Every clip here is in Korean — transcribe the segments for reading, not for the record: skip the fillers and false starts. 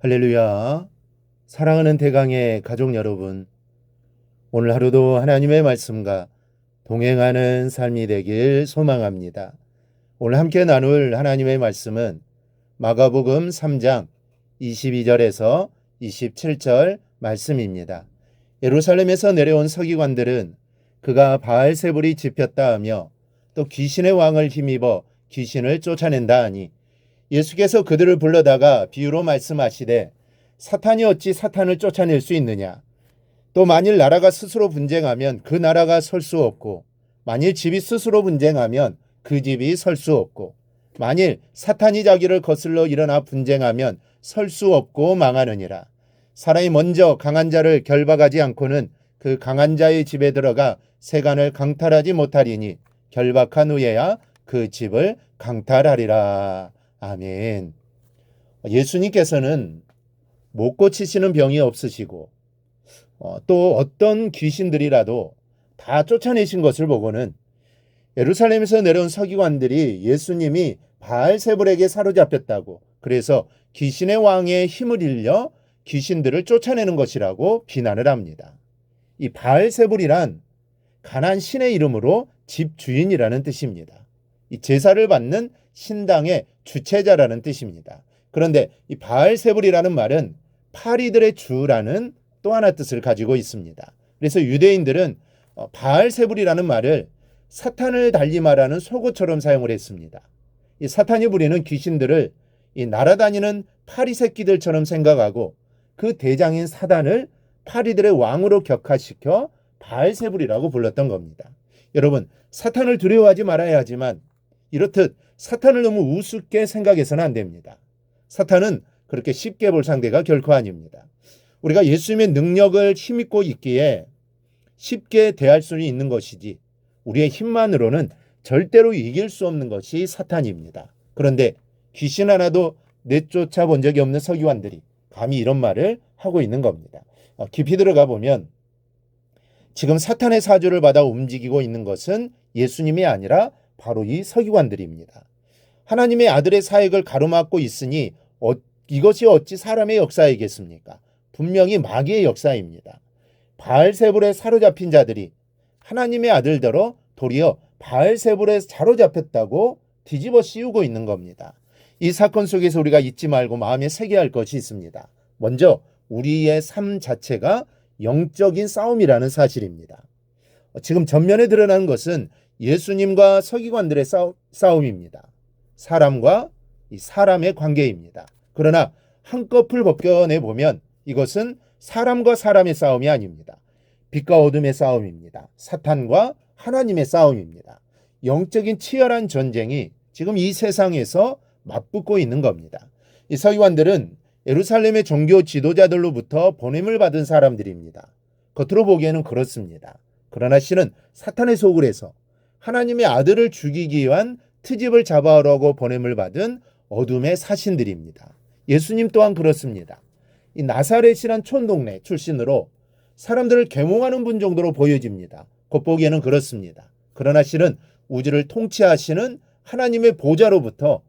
할렐루야. 사랑하는 대강의 가족 여러분, 오늘 하루도 하나님의 말씀과 동행하는 삶이 되길 소망합니다. 오늘 함께 나눌 하나님의 말씀은 마가복음 3장 22절에서 27절 말씀입니다. 예루살렘에서 내려온 서기관들은 그가 바알세불이 집혔다 하며 또 귀신의 왕을 힘입어 귀신을 쫓아낸다 하니 예수께서 그들을 불러다가 비유로 말씀하시되 사탄이 어찌 사탄을 쫓아낼 수 있느냐. 또 만일 나라가 스스로 분쟁하면 그 나라가 설 수 없고 만일 집이 스스로 분쟁하면 그 집이 설 수 없고 만일 사탄이 자기를 거슬러 일어나 분쟁하면 설 수 없고 망하느니라. 사람이 먼저 강한 자를 결박하지 않고는 그 강한 자의 집에 들어가 세간을 강탈하지 못하리니 결박한 후에야 그 집을 강탈하리라. 아멘. 예수님께서는 못 고치시는 병이 없으시고 또 어떤 귀신들이라도 다 쫓아내신 것을 보고는 예루살렘에서 내려온 서기관들이 예수님이 바알세불에게 사로잡혔다고, 그래서 귀신의 왕의 힘을 빌려 귀신들을 쫓아내는 것이라고 비난을 합니다. 이 바알세불이란 가난 신의 이름으로 집주인이라는 뜻입니다. 이 제사를 받는 신당의 주체자라는 뜻입니다. 그런데 이 바알세불이라는 말은 파리들의 주라는 또 하나 뜻을 가지고 있습니다. 그래서 유대인들은 바알세불이라는 말을 사탄을 달리 말하는 속어처럼 사용을 했습니다. 이 사탄이 부리는 귀신들을 이 날아다니는 파리 새끼들처럼 생각하고 그 대장인 사단을 파리들의 왕으로 격화시켜 바알세불이라고 불렀던 겁니다. 여러분, 사탄을 두려워하지 말아야 하지만 이렇듯 사탄을 너무 우습게 생각해서는 안 됩니다. 사탄은 그렇게 쉽게 볼 상대가 결코 아닙니다. 우리가 예수님의 능력을 힘입고 있기에 쉽게 대할 수는 있는 것이지 우리의 힘만으로는 절대로 이길 수 없는 것이 사탄입니다. 그런데 귀신 하나도 내쫓아 본 적이 없는 서기관들이 감히 이런 말을 하고 있는 겁니다. 깊이 들어가 보면 지금 사탄의 사주를 받아 움직이고 있는 것은 예수님이 아니라 바로 이 서기관들입니다. 하나님의 아들의 사역을 가로막고 있으니 이것이 어찌 사람의 역사이겠습니까? 분명히 마귀의 역사입니다. 바알세불에 사로잡힌 자들이 하나님의 아들더러 도리어 바알세불에 사로잡혔다고 뒤집어 씌우고 있는 겁니다. 이 사건 속에서 우리가 잊지 말고 마음에 새겨야 할 것이 있습니다. 먼저 우리의 삶 자체가 영적인 싸움이라는 사실입니다. 지금 전면에 드러나는 것은 예수님과 서기관들의 싸움입니다. 사람과 이 사람의 관계입니다. 그러나 한꺼풀 벗겨내 보면 이것은 사람과 사람의 싸움이 아닙니다. 빛과 어둠의 싸움입니다. 사탄과 하나님의 싸움입니다. 영적인 치열한 전쟁이 지금 이 세상에서 맞붙고 있는 겁니다. 이 서기관들은 예루살렘의 종교 지도자들로부터 보냄을 받은 사람들입니다. 겉으로 보기에는 그렇습니다. 그러나 실은 사탄의 속을 해서 하나님의 아들을 죽이기 위한 트집을 잡아오라고 보냄을 받은 어둠의 사신들입니다. 예수님 또한 그렇습니다. 이 나사렛이란 촌동네 출신으로 사람들을 계몽하는 분 정도로 보여집니다. 겉보기에는 그렇습니다. 그러나 실은 우주를 통치하시는 하나님의 보좌로부터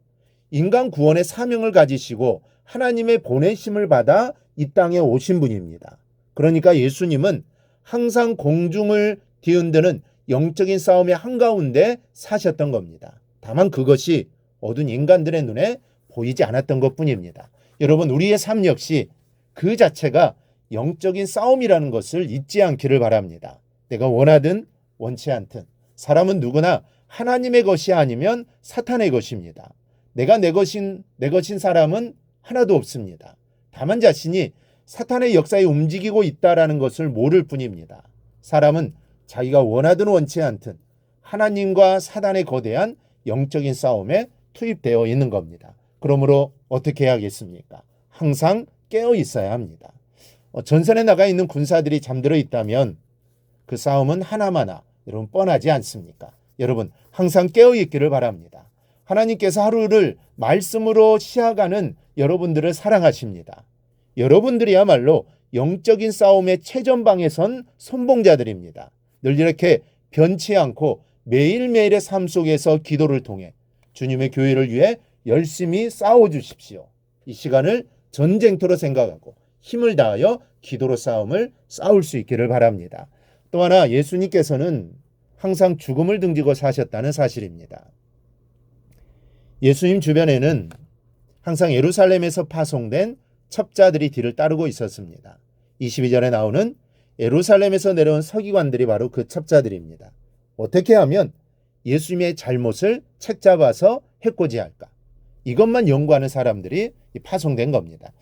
인간 구원의 사명을 가지시고 하나님의 보내심을 받아 이 땅에 오신 분입니다. 그러니까 예수님은 항상 공중을 뒤흔드는 영적인 싸움의 한가운데 사셨던 겁니다. 다만 그것이 어두운 인간들의 눈에 보이지 않았던 것뿐입니다. 여러분, 우리의 삶 역시 그 자체가 영적인 싸움이라는 것을 잊지 않기를 바랍니다. 내가 원하든 원치 않든 사람은 누구나 하나님의 것이 아니면 사탄의 것입니다. 내가 내 것인 사람은 하나도 없습니다. 다만 자신이 사탄의 역사에 움직이고 있다라는 것을 모를 뿐입니다. 사람은 자기가 원하든 원치 않든 하나님과 사단의 거대한 영적인 싸움에 투입되어 있는 겁니다. 그러므로 어떻게 해야겠습니까? 항상 깨어 있어야 합니다. 전선에 나가 있는 군사들이 잠들어 있다면 그 싸움은 하나마나 여러분 뻔하지 않습니까? 여러분 항상 깨어 있기를 바랍니다. 하나님께서 하루를 말씀으로 시작하는 여러분들을 사랑하십니다. 여러분들이야말로 영적인 싸움의 최전방에 선 선봉자들입니다. 늘 이렇게 변치 않고 매일매일의 삶 속에서 기도를 통해 주님의 교회를 위해 열심히 싸워주십시오. 이 시간을 전쟁터로 생각하고 힘을 다하여 기도로 싸울 수 있기를 바랍니다. 또 하나 예수님께서는 항상 죽음을 등지고 사셨다는 사실입니다. 예수님 주변에는 항상 예루살렘에서 파송된 첩자들이 뒤를 따르고 있었습니다. 22절에 나오는 예루살렘에서 내려온 서기관들이 바로 그 첩자들입니다. 어떻게 하면 예수님의 잘못을 책잡아서 해코지할까? 이것만 연구하는 사람들이 파송된 겁니다.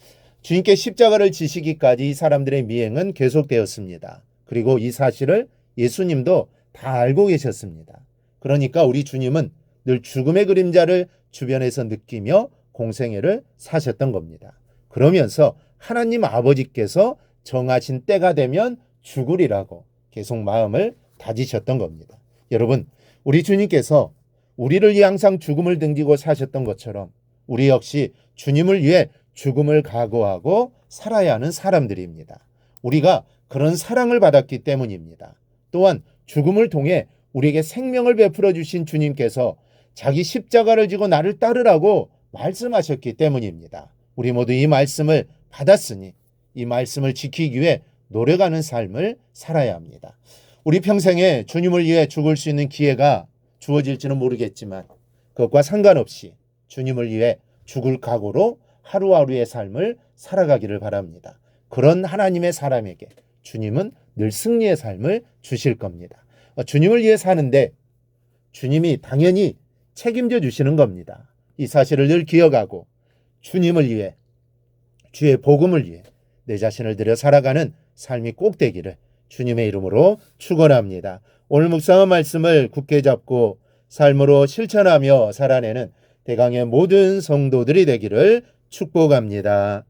주님께 십자가를 지시기까지 이 사람들의 미행은 계속되었습니다. 그리고 이 사실을 예수님도 다 알고 계셨습니다. 그러니까 우리 주님은 늘 죽음의 그림자를 주변에서 느끼며 공생애를 사셨던 겁니다. 그러면서 하나님 아버지께서 정하신 때가 되면 죽으리라고 계속 마음을 다지셨던 겁니다. 여러분, 우리 주님께서 우리를 위해 항상 죽음을 등지고 사셨던 것처럼 우리 역시 주님을 위해 죽음을 각오하고 살아야 하는 사람들입니다. 우리가 그런 사랑을 받았기 때문입니다. 또한 죽음을 통해 우리에게 생명을 베풀어 주신 주님께서 자기 십자가를 지고 나를 따르라고 말씀하셨기 때문입니다. 우리 모두 이 말씀을 받았으니 이 말씀을 지키기 위해 노력하는 삶을 살아야 합니다. 우리 평생에 주님을 위해 죽을 수 있는 기회가 주어질지는 모르겠지만 그것과 상관없이 주님을 위해 죽을 각오로 하루하루의 삶을 살아가기를 바랍니다. 그런 하나님의 사람에게 주님은 늘 승리의 삶을 주실 겁니다. 주님을 위해 사는데 주님이 당연히 책임져 주시는 겁니다. 이 사실을 늘 기억하고 주님을 위해, 주의 복음을 위해 내 자신을 들여 살아가는 삶이 꼭 되기를 주님의 이름으로 축원합니다. 오늘 묵상한 말씀을 굳게 잡고 삶으로 실천하며 살아내는 대강의 모든 성도들이 되기를 축복합니다.